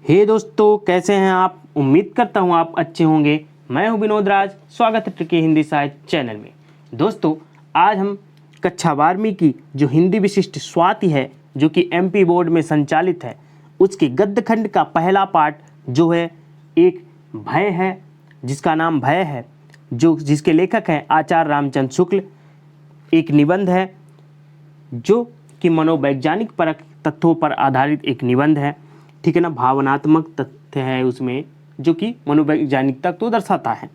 हे दोस्तों, कैसे हैं आप। उम्मीद करता हूं आप अच्छे होंगे। मैं हूं विनोद राज। स्वागत है ट्रिकी हिंदी साहित्य चैनल में। दोस्तों, आज हम कक्षा 12वीं की जो हिंदी विशिष्ट स्वाति है, जो कि एमपी बोर्ड में संचालित है, उसके गद्य खंड का पहला पार्ट जो है एक भय है, जिसका नाम भय है, जिसके लेखक हैं आचार्य रामचंद्र शुक्ल। एक निबंध है जो कि मनोवैज्ञानिक परक तथ्यों पर आधारित एक निबंध है, ठीक है ना। भावनात्मक तथ्य है उसमें, जो कि मनोवैज्ञानिक तक तो दर्शाता है।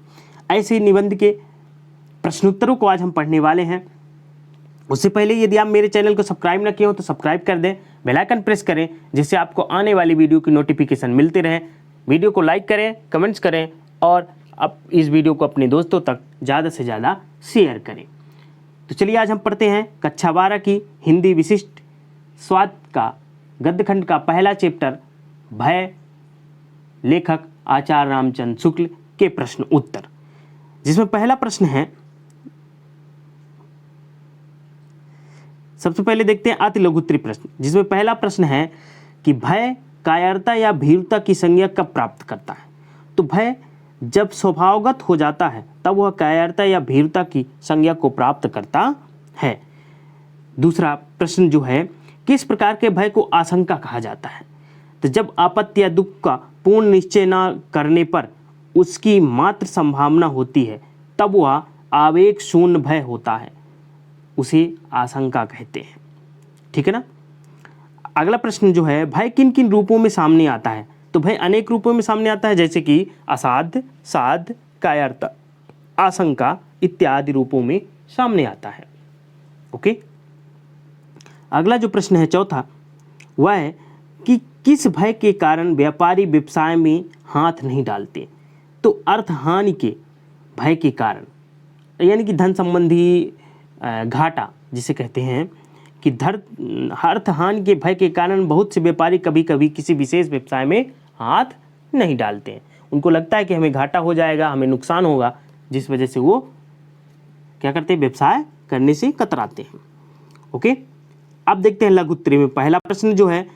ऐसे निबंध के प्रश्नोत्तरों को आज हम पढ़ने वाले हैं। उससे पहले यदि आप मेरे चैनल को सब्सक्राइब न किए हो तो सब्सक्राइब कर दें, बेल आइकन प्रेस करें, जिससे आपको आने वाली वीडियो की नोटिफिकेशन मिलते रहे। वीडियो को लाइक करें, कमेंट्स करें और अब इस वीडियो को अपने दोस्तों तक ज़्यादा से ज़्यादा शेयर करें। तो चलिए आज हम पढ़ते हैं कक्षा 12 की हिंदी विशिष्ट स्वाति का गद्य खंड का पहला चैप्टर भय, लेखक आचार्य रामचंद्र शुक्ल के प्रश्न उत्तर, जिसमें पहला प्रश्न है। सबसे पहले देखते हैं अति लघुत्तरी प्रश्न, जिसमें पहला प्रश्न है कि भय कायरता या भीरुता की संज्ञा कब प्राप्त करता है। तो भय जब स्वभावगत हो जाता है तब वह कायरता या भीरुता की संज्ञा को प्राप्त करता है। दूसरा प्रश्न जो है, किस प्रकार के भय को आशंका कहा जाता है। तो जब आपत्ति या दुख का पूर्ण निश्चय न करने पर उसकी मात्र संभावना होती है तब वह आवेग शून्य भय होता है, उसे आशंका कहते हैं, ठीक है ना। अगला प्रश्न जो है, भय किन किन रूपों में सामने आता है। तो भय अनेक रूपों में सामने आता है, जैसे कि असाध्य, साध्य, कायरता, आशंका इत्यादि रूपों में सामने आता है। ओके। अगला जो प्रश्न है चौथा, वह है कि किस भय के कारण व्यापारी व्यवसाय में हाथ नहीं डालते। तो अर्थ हानि के भय के कारण, यानी कि धन संबंधी घाटा जिसे कहते हैं, कि अर्थ हानि के भय के कारण बहुत से व्यापारी कभी कभी किसी विशेष व्यवसाय में हाथ नहीं डालते हैं। उनको लगता है कि हमें घाटा हो जाएगा, हमें नुकसान होगा, जिस वजह से वो क्या करते हैं, व्यवसाय करने से कतराते हैं। ओके। अब देखते हैं लघुत्तरी में पहला प्रश्न जो है,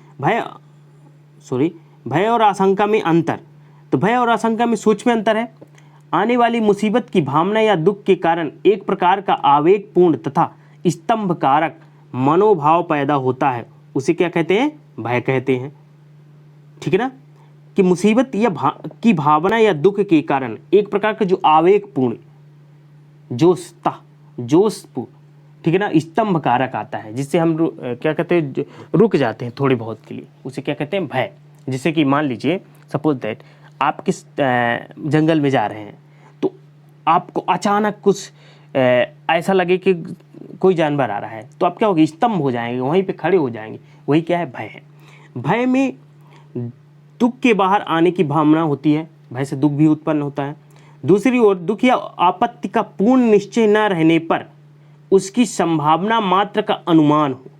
भय और आशंका में अंतर। तो भय और आशंका में सूक्ष्म अंतर है। आने वाली मुसीबत की भावना या दुख के कारण एक प्रकार का आवेगपूर्ण तथा स्तंभकारक मनोभाव पैदा होता है, उसे क्या कहते हैं, भय कहते हैं, ठीक है ना। कि मुसीबत या की भावना या दुख के कारण एक प्रकार का जो आवेगपूर्ण जोशपूर्ण, ठीक है ना, स्तंभ कारक आता है, जिससे हम क्या कहते हैं, रुक जाते हैं थोड़ी बहुत के लिए, उसे क्या कहते हैं, भय। जैसे कि मान लीजिए, सपोज दैट आप किस जंगल में जा रहे हैं, तो आपको अचानक कुछ ऐसा लगे कि कोई जानवर आ रहा है, तो आप क्या होगी, स्तंभ हो जाएंगे, वहीं पे खड़े हो जाएंगे। वही क्या है, भय है। भय में दुख के बाहर आने की भावना होती है, भय से दुख भी उत्पन्न होता है। दूसरी ओर दुख या आपत्ति का पूर्ण निश्चय न रहने पर उसकी संभावना मात्र का अनुमान हो,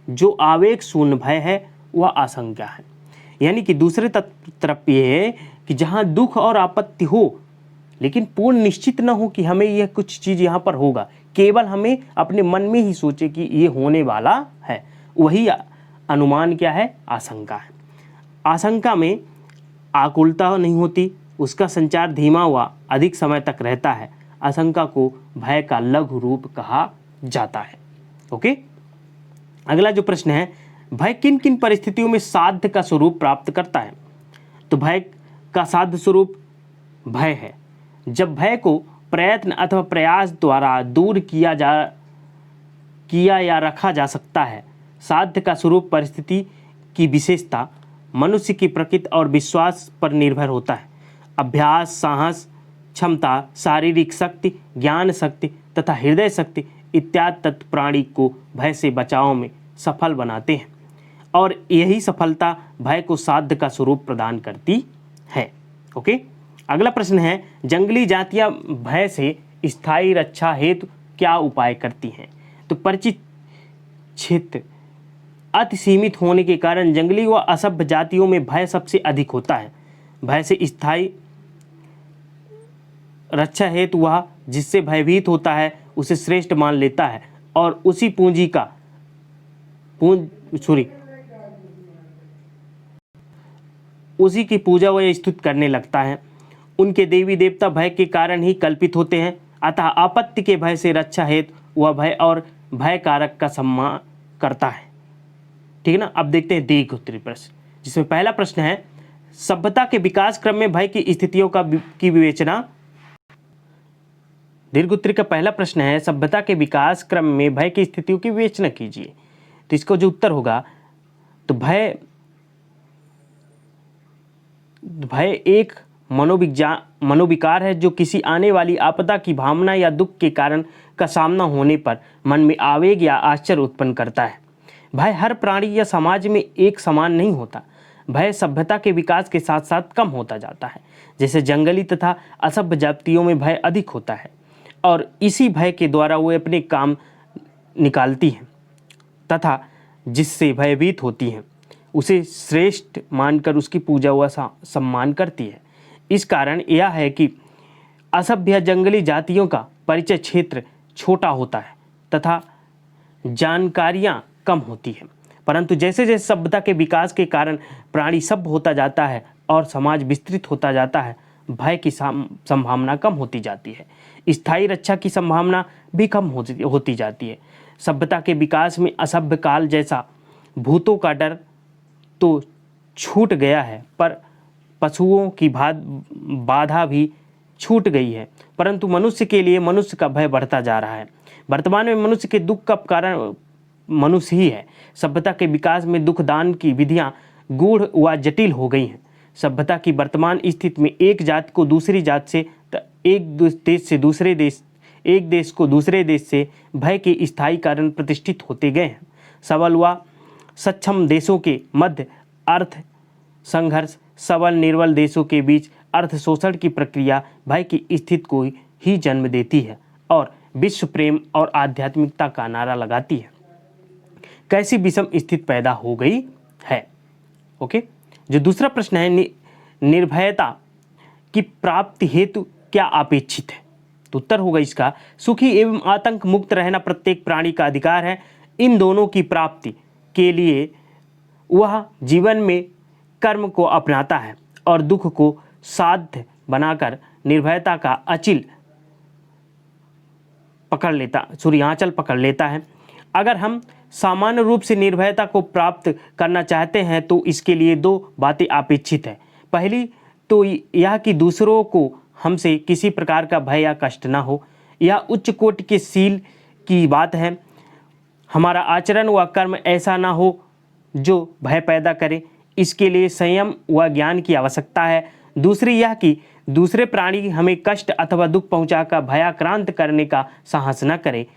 जो आवेग शून्य भय है, वह आशंका है। यानी कि दूसरे तरफ ये है कि जहाँ दुख और आपत्ति हो, लेकिन पूर्ण निश्चित न हो कि हमें यह कुछ चीज़ यहाँ पर होगा, केवल हमें अपने मन में ही सोचे कि ये होने वाला है, वही अनुमान क्या है, आशंका है। आशंका में आकुलता नहीं होती, उसका संचार धीमा हुआ अधिक समय तक रहता है। आशंका को भय का लघु रूप कहा जाता है। ओके। अगला जो प्रश्न है, भय किन किन परिस्थितियों में साध्य का स्वरूप प्राप्त करता है। तो भय का साध्य स्वरूप भय है जब भय को प्रयत्न अथवा प्रयास द्वारा दूर किया या रखा जा सकता है। साध्य का स्वरूप परिस्थिति की विशेषता, मनुष्य की प्रकृति और विश्वास पर निर्भर होता है। अभ्यास, साहस, क्षमता, शारीरिक शक्ति, ज्ञान शक्ति तथा हृदय शक्ति इत्यादि तत्व प्राणी को भय से बचाव में सफल बनाते हैं, और यही सफलता भय को साध्य का स्वरूप प्रदान करती है। ओके। अगला प्रश्न है, जंगली जातियां भय से स्थायी रक्षा हेतु क्या उपाय करती हैं। तो परिचित क्षेत्र अति सीमित होने के कारण जंगली व असभ्य जातियों में भय सबसे अधिक होता है। भय से स्थायी रक्षा हेतु वह जिससे भयभीत होता है उसे श्रेष्ठ मान लेता है और उसी उसी की पूजा व स्तुति करने लगता है। उनके देवी देवता भय के कारण ही कल्पित होते हैं, अतः आपत्ति के भय से रक्षा हेतु वह भय और भय कारक का सम्मान करता है। ठीक है ना। अब देखते हैं दीर्घ उत्तरी प्रश्न, जिसमें पहला प्रश्न है सभ्यता के विकास क्रम में भय की स्थितियों की विवेचना। दीर्घ उत्तरी का पहला प्रश्न है सभ्यता के विकास क्रम में भय की स्थितियों की विवेचना कीजिए। तो इसको जो उत्तर होगा, तो भय एक मनोविकार है जो किसी आने वाली आपदा की भावना या दुख के कारण का सामना होने पर मन में आवेग या आश्चर्य उत्पन्न करता है। भय हर प्राणी या समाज में एक समान नहीं होता। भय सभ्यता के विकास के साथ साथ कम होता जाता है। जैसे जंगली तथा असभ्य जातियों में भय अधिक होता है और इसी भय के द्वारा वे अपने काम निकालती हैं तथा जिससे भयभीत होती हैं उसे श्रेष्ठ मानकर उसकी पूजा व सम्मान करती है। इस कारण यह है कि असभ्य जंगली जातियों का परिचय क्षेत्र छोटा होता है तथा जानकारियाँ कम होती हैं, परंतु जैसे जैसे सभ्यता के विकास के कारण प्राणी सभ्य होता जाता है और समाज विस्तृत होता जाता है, भय की संभावना कम होती जाती है। स्थायी रक्षा की संभावना भी कम होती जाती है। सभ्यता के विकास में असभ्य काल जैसा भूतों का डर तो छूट गया है, पर पशुओं की बाधा भी छूट गई है, परंतु मनुष्य के लिए मनुष्य का भय बढ़ता जा रहा है। वर्तमान में मनुष्य के दुख का कारण मनुष्य ही है। सभ्यता के विकास में दुख दान की विधियां गूढ़ व जटिल हो गई हैं। सभ्यता की वर्तमान स्थिति में एक जाति को दूसरी जाति से, एक देश को दूसरे देश से भय के स्थायी कारण प्रतिष्ठित होते गए हैं। सबल व सक्षम देशों के मध्य अर्थ संघर्ष, सबल निर्बल देशों के बीच अर्थ शोषण की प्रक्रिया भय की स्थिति को ही जन्म देती है और विश्व प्रेम और आध्यात्मिकता का नारा लगाती है। कैसी विषम स्थिति पैदा हो गई है। ओके। जो दूसरा प्रश्न है निर्भयता की प्राप्ति हेतु क्या अपेक्षित है। तो उत्तर होगा इसका सुखी एवं आतंक मुक्त रहना प्रत्येक प्राणी का अधिकार है। इन दोनों की प्राप्ति के लिए वह जीवन में कर्म को अपनाता है और दुख को साध्य बनाकर निर्भयता का आंचल पकड़ लेता है। अगर हम सामान्य रूप से निर्भयता को प्राप्त करना चाहते हैं तो इसके लिए दो बातें अपेक्षित है। पहली तो यह कि दूसरों को हमसे किसी प्रकार का भय या कष्ट न हो। यह उच्च कोटि के सील की बात है। हमारा आचरण व कर्म ऐसा ना हो जो भय पैदा करे। इसके लिए संयम व ज्ञान की आवश्यकता है। दूसरी यह कि दूसरे प्राणी हमें कष्ट अथवा दुख पहुंचाकर भयाक्रांत करने का साहस न करे।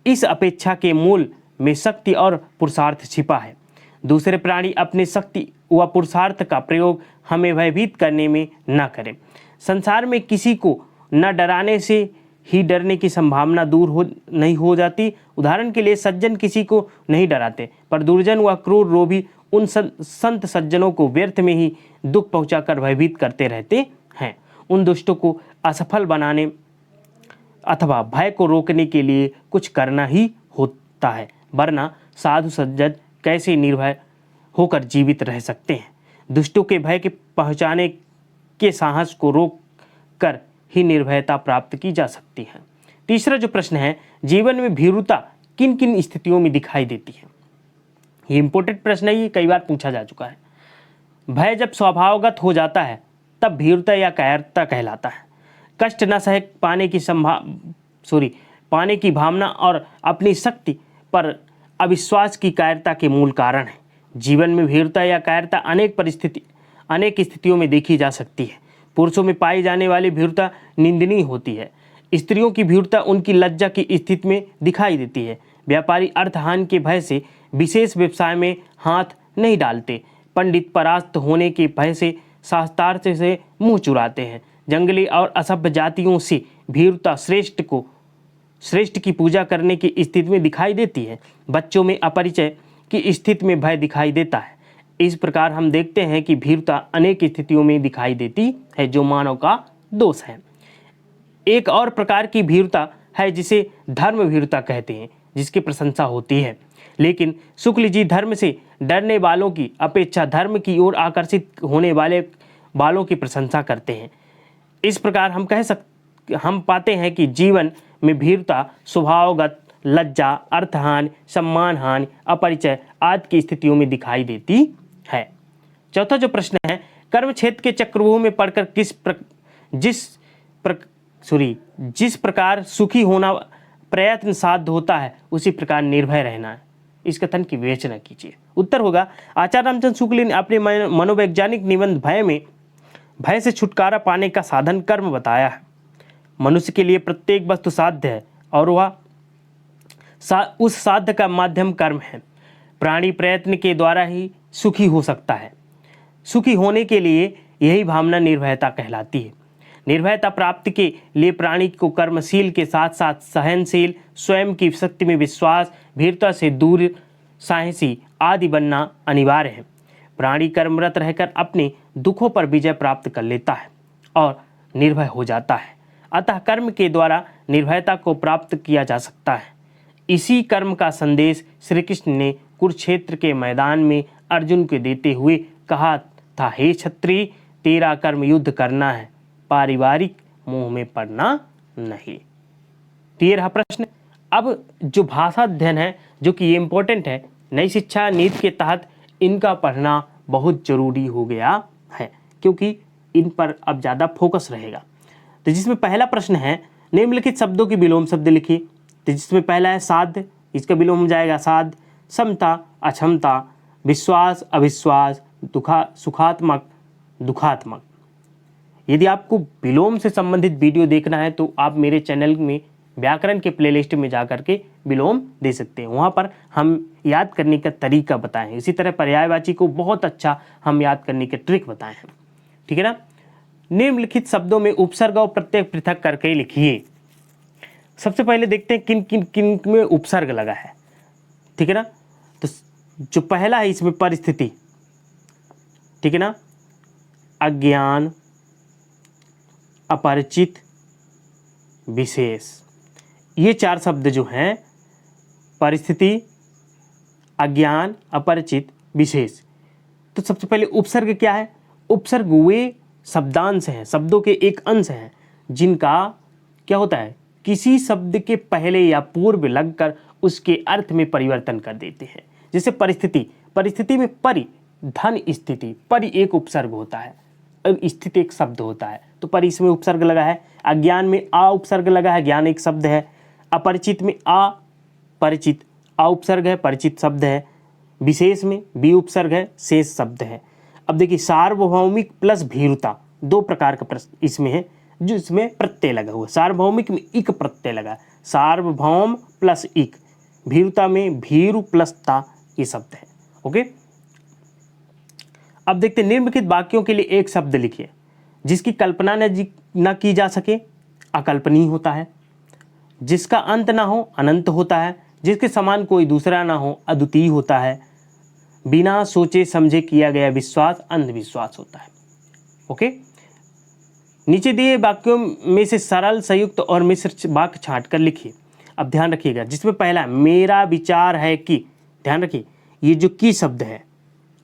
इस अपेक्षा के मूल में शक्ति और पुरुषार्थ छिपा है। दूसरे प्राणी अपने शक्ति व पुरुषार्थ का प्रयोग हमें भयभीत करने में न करें। संसार में किसी को न डराने से ही डरने की संभावना नहीं हो जाती। उदाहरण के लिए सज्जन किसी को नहीं डराते, पर दुर्जन व क्रूर लोभी उन संत सज्जनों को व्यर्थ में ही दुख पहुंचाकर भयभीत करते रहते हैं। उन दुष्टों को असफल बनाने अथवा भय को रोकने के लिए कुछ करना ही होता है, वरना साधु सज्जन कैसे निर्भय होकर जीवित रह सकते हैं। दुष्टों के भय के पहुंचाने के साहस को रोक कर ही निर्भयता प्राप्त की जा सकती है। तीसरा जो प्रश्न है जीवन में भीरुता किन किन स्थितियों में दिखाई देती है। ये इंपॉर्टेंट प्रश्न है, ये कई बार पूछा जा चुका है। भय जब स्वभावगत हो जाता है तब भीरुता या कायरता कहलाता है। कष्ट न सह पाने की भावना और अपनी शक्ति पर अविश्वास की कायरता के मूल कारण है। जीवन में भीरुता या कायरता अनेक स्थितियों में देखी जा सकती है। पुरुषों में पाई जाने वाली भीरुता निंदनीय होती है। स्त्रियों की भीरुता उनकी लज्जा की स्थिति में दिखाई देती है। व्यापारी अर्थहानि के भय से विशेष व्यवसाय में हाथ नहीं डालते। पंडित परास्त होने के भय से शास्त्रार्थ से मुंह चुराते हैं। जंगली और असभ्य जातियों से भीरुता श्रेष्ठ की पूजा करने की स्थिति में दिखाई देती है। बच्चों में अपरिचय की स्थिति में भय दिखाई देता है। इस प्रकार हम देखते हैं कि भीरुता अनेक स्थितियों में दिखाई देती है, जो मानव का दोष है। एक और प्रकार की भीरुता है जिसे धर्म भीरुता कहते हैं, जिसकी प्रशंसा होती है, लेकिन शुक्ल जी धर्म से डरने वालों की अपेक्षा धर्म की ओर आकर्षित होने वालों की प्रशंसा करते हैं। इस प्रकार हम पाते हैं कि जीवन में भीरुता स्वभावगत लज्जा, अर्थहानि, सम्मानहानि, अपरिचय आदि की स्थितियों में दिखाई देती है। चौथा जो प्रश्न है, कर्म क्षेत्र के चक्रव्यूह में पढ़कर जिस प्रकार सुखी होना प्रयत्न साध्य होता है उसी प्रकार निर्भय रहना है। इस कथन की विवेचना कीजिए। उत्तर होगा, आचार्य रामचंद्र शुक्ल ने अपने मनोवैज्ञानिक निबंध भय से छुटकारा पाने का साधन कर्म बताया है। मनुष्य के लिए प्रत्येक वस्तु साध्य है और वह उस साध्य का माध्यम कर्म है। प्राणी प्रयत्न के द्वारा ही सुखी हो सकता है। सुखी होने के लिए यही भावना निर्भयता कहलाती है। निर्भयता प्राप्ति के लिए प्राणी को कर्मशील के साथ साथ सहनशील, स्वयं की शक्ति में विश्वास, भीरुता से दूर, साहसी आदि बनना अनिवार्य है। प्राणी कर्मरत रहकर अपने दुखों पर विजय प्राप्त कर लेता है और निर्भय हो जाता है। अतः कर्म के द्वारा निर्भयता को प्राप्त किया जा सकता है। इसी कर्म का संदेश श्री कृष्ण ने कुरुक्षेत्र के मैदान में अर्जुन को देते हुए कहा था, हे क्षत्रिय, तेरा कर्म युद्ध करना है, पारिवारिक मोह में पड़ना नहीं। तो ये रहा प्रश्न। अब जो भाषा अध्ययन है, जो कि ये इम्पोर्टेंट है, नई शिक्षा नीति के तहत इनका पढ़ना बहुत जरूरी हो गया है, क्योंकि इन पर अब ज़्यादा फोकस रहेगा। तो जिसमें पहला प्रश्न है, निम्नलिखित शब्दों के विलोम शब्द लिखिए। तो जिसमें पहला है साध्य, इसका विलोम हो जाएगा साध्य, समता, अक्षमता, विश्वास, अविश्वास, सुखात्मक, दुखात्मक। यदि आपको विलोम से संबंधित वीडियो देखना है तो आप मेरे चैनल में व्याकरण के प्लेलिस्ट में जाकर के विलोम दे सकते हैं। वहाँ पर हम याद करने का तरीका बताएं हैं। इसी तरह पर्यायवाची को बहुत अच्छा हम याद करने के ट्रिक बताए हैं। ठीक है ना। निम्नलिखित शब्दों में उपसर्ग और प्रत्यय पृथक करके लिखिए। सबसे पहले देखते हैं किन किन किन में उपसर्ग लगा है। ठीक है ना। तो जो पहला है इसमें परिस्थिति, ठीक है ना, अज्ञान, अपरिचित, विशेष, ये चार शब्द जो हैं, परिस्थिति, अज्ञान, अपरिचित, विशेष। तो सबसे पहले उपसर्ग क्या है? उपसर्ग वे शब्दांश हैं, शब्दों के एक अंश हैं, जिनका क्या होता है, किसी शब्द के पहले या पूर्व लगकर उसके अर्थ में परिवर्तन कर देते हैं। जैसे परिस्थिति, परिस्थिति में परि, धन स्थिति, परि एक उपसर्ग होता है और स्थिति एक शब्द होता है, तो परि इसमें उपसर्ग लगा है। अज्ञान में आ उपसर्ग लगा है, ज्ञान एक शब्द है। अपरिचित में आ, परिचित आ उपसर्ग है, परिचित शब्द है। विशेष में बी उपसर्ग है, शेष शब्द है। अब देखिए, सार्वभौमिक प्लस भीरुता, दो प्रकार का प्रश्न इसमें है, जो इसमें प्रत्यय लगा हुआ है। सार्वभौमिक में इक प्रत्यय लगा है, सार्वभौम प्लस इक। भीरुता में भीरु प्लस ता, ये शब्द है। ओके, अब देखते हैं निम्नलिखित वाक्यों के लिए एक शब्द लिखिए जिसकी कल्पना न की जा सके, अकल्पनीय होता है। जिसका अंत ना हो, अनंत होता है। जिसके समान कोई दूसरा ना हो, अद्वितीय होता है। बिना सोचे समझे किया गया विश्वास अंधविश्वास होता है। ओके, नीचे दिए वाक्यों में से सरल, संयुक्त और मिश्र वाक्य छांट कर लिखिए। अब ध्यान रखिएगा, जिसमें पहला मेरा विचार है कि, ध्यान रखिए, ये जो की शब्द है,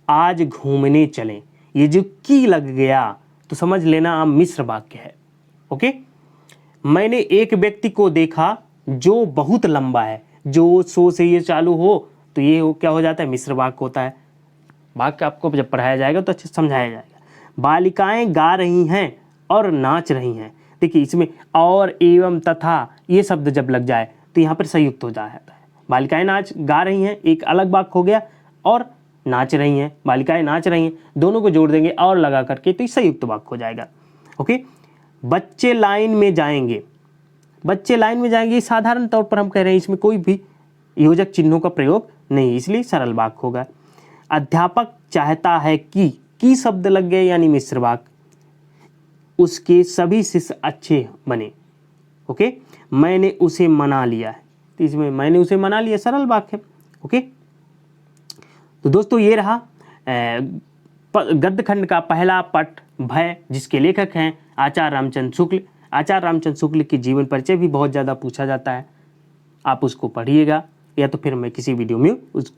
आज घूमने चलें, ये जो की लग गया तो समझ लेना आप मिश्र वाक्य है। ओके, मैंने एक व्यक्ति को देखा जो बहुत लंबा है, जो सो से ये चालू हो तो ये हो क्या हो जाता है, मिश्र वाक्य होता है। वाक्य आपको जब पढ़ाया जाएगा तो अच्छे से समझाया जाएगा। बालिकाएं गा रही हैं और नाच रही हैं। देखिए, इसमें और, एवं, तथा ये शब्द जब लग जाए तो यहाँ पर संयुक्त हो जाता है। बालिकाएं नाच गा रही हैं एक अलग वाक्य हो गया, और नाच रही हैं, बालिकाएं नाच रही हैं, दोनों को जोड़ देंगे और लगा करके तो संयुक्त वाक्य हो जाएगा। ओके, बच्चे लाइन में जाएंगे, बच्चे लाइन में जाएंगे, साधारण तौर पर हम कह रहे हैं, इसमें कोई भी योजक चिन्हों का प्रयोग नहीं, इसलिए सरल वाक्य होगा। अध्यापक चाहता है कि शब्द लग गए यानी मिश्र वाक्य, उसके सभी शिष्य अच्छे बने। ओके, मैंने उसे मना लिया है, तो इसमें मैंने उसे मना लिया सरल वाक्य। ओके, तो दोस्तों ये रहा गद्य खंड का पहला पट भय, जिसके लेखक हैं आचार्य रामचंद्र शुक्ल। आचार्य रामचंद्र शुक्ल की जीवन परिचय भी बहुत ज़्यादा पूछा जाता है, आप उसको पढ़िएगा। या तो फिर मैं किसी वीडियो में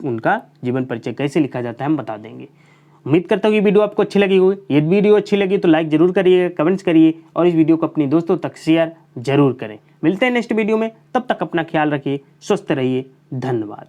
उनका जीवन परिचय कैसे लिखा जाता है हम बता देंगे। उम्मीद करता हूँ ये वीडियो आपको अच्छी लगी होगी। ये वीडियो अच्छी लगी तो लाइक जरूर करिए, कमेंट्स करिए और इस वीडियो को अपने दोस्तों तक शेयर जरूर करें। मिलते हैं नेक्स्ट वीडियो में, तब तक अपना ख्याल रखिए, स्वस्थ रहिए, धन्यवाद।